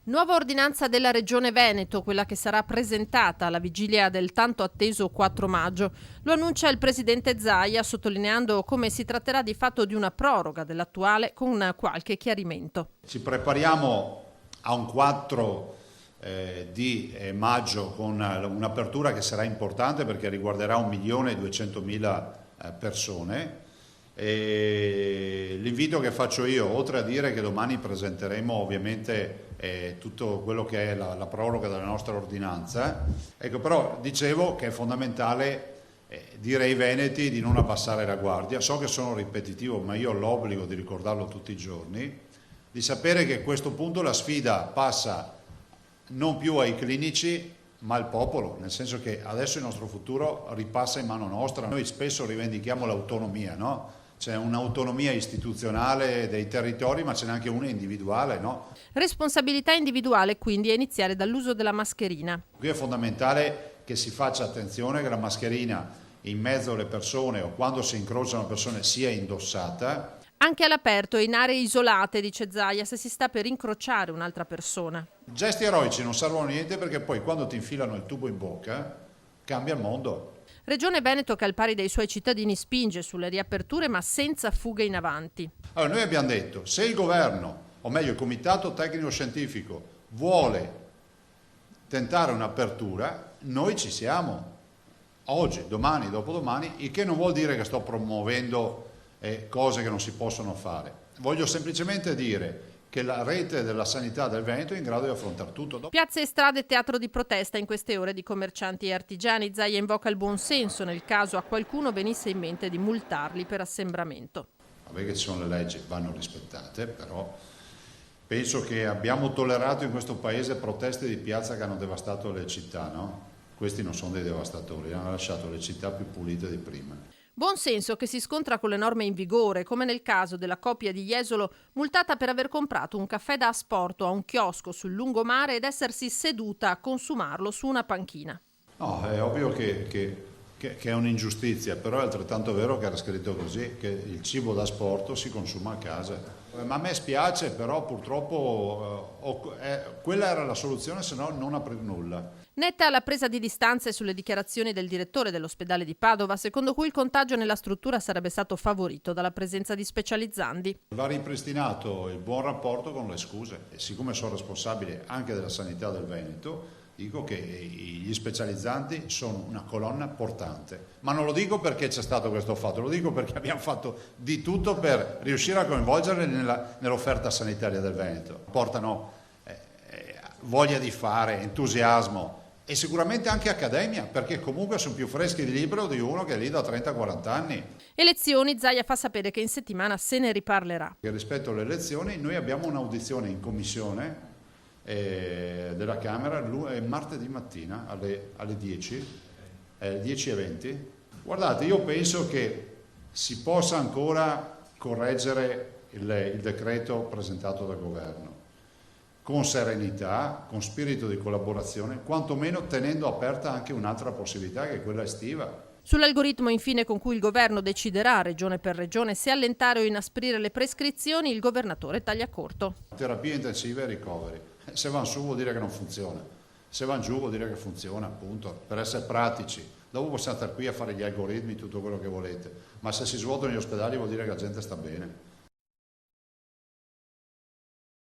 Nuova ordinanza della Regione Veneto, quella che sarà presentata alla vigilia del tanto atteso 4 maggio. Lo annuncia il presidente Zaia, sottolineando come si tratterà di fatto di una proroga dell'attuale con qualche chiarimento. Ci prepariamo a un 4 di maggio con un'apertura che sarà importante perché riguarderà 1.200.000 persone. E l'invito che faccio io, oltre a dire che domani presenteremo ovviamente tutto quello che è la proroga della nostra ordinanza, ecco, però dicevo che è fondamentale dire ai veneti di non abbassare la guardia. So che sono ripetitivo, ma io ho l'obbligo di ricordarlo tutti i giorni, di sapere che a questo punto la sfida passa non più ai clinici ma al popolo, nel senso che adesso il nostro futuro ripassa in mano nostra. Noi spesso rivendichiamo l'autonomia, no? C'è un'autonomia istituzionale dei territori, ma ce n'è anche una individuale, no? Responsabilità individuale quindi a iniziare dall'uso della mascherina. Qui è fondamentale che si faccia attenzione che la mascherina in mezzo alle persone o quando si incrociano persone sia indossata. Anche all'aperto e in aree isolate, dice Zaia, se si sta per incrociare un'altra persona. Gesti eroici non servono a niente perché poi quando ti infilano il tubo in bocca cambia il mondo. Regione Veneto che al pari dei suoi cittadini spinge sulle riaperture ma senza fughe in avanti. Allora noi abbiamo detto, se il governo, o meglio il comitato tecnico scientifico, vuole tentare un'apertura, noi ci siamo. Oggi, domani, dopodomani, il che non vuol dire che sto promuovendo cose che non si possono fare. Voglio semplicemente dire che la rete della sanità del Veneto è in grado di affrontare tutto. Piazze e strade teatro di protesta in queste ore di commercianti e artigiani. Zaia invoca il buonsenso nel caso a qualcuno venisse in mente di multarli per assembramento. Vabbè che ci sono le leggi, vanno rispettate, però penso che abbiamo tollerato in questo paese proteste di piazza che hanno devastato le città, no? Questi non sono dei devastatori, hanno lasciato le città più pulite di prima. Buon senso che si scontra con le norme in vigore, come nel caso della coppia di Jesolo multata per aver comprato un caffè da asporto a un chiosco sul lungomare ed essersi seduta a consumarlo su una panchina. No, è ovvio che è un'ingiustizia, però è altrettanto vero che era scritto così, che il cibo da asporto si consuma a casa. Ma a me spiace, però purtroppo quella era la soluzione, se no non aprire nulla. Netta la presa di distanze sulle dichiarazioni del direttore dell'ospedale di Padova, secondo cui il contagio nella struttura sarebbe stato favorito dalla presenza di specializzandi. Va ripristinato il buon rapporto con le scuse. E siccome sono responsabile anche della sanità del Veneto, dico che gli specializzanti sono una colonna portante. Ma non lo dico perché c'è stato questo fatto, lo dico perché abbiamo fatto di tutto per riuscire a coinvolgerli nell'offerta sanitaria del Veneto. Portano voglia di fare, entusiasmo e sicuramente anche accademia, perché comunque sono più freschi di libro di uno che è lì da 30-40 anni. Elezioni, Zaia fa sapere che in settimana se ne riparlerà. E rispetto alle elezioni noi abbiamo un'audizione in commissione della Camera martedì mattina alle 10, 10:20. Guardate, io penso che si possa ancora correggere il decreto presentato dal governo con serenità, con spirito di collaborazione, quantomeno tenendo aperta anche un'altra possibilità che è quella estiva. Sull'algoritmo infine con cui il governo deciderà regione per regione se allentare o inasprire le prescrizioni, il governatore taglia corto. Terapie intensive e ricoveri. Se vanno su vuol dire che non funziona, se vanno giù vuol dire che funziona, appunto, per essere pratici. Dopo possiamo stare qui a fare gli algoritmi, tutto quello che volete, ma se si svuotano gli ospedali vuol dire che la gente sta bene.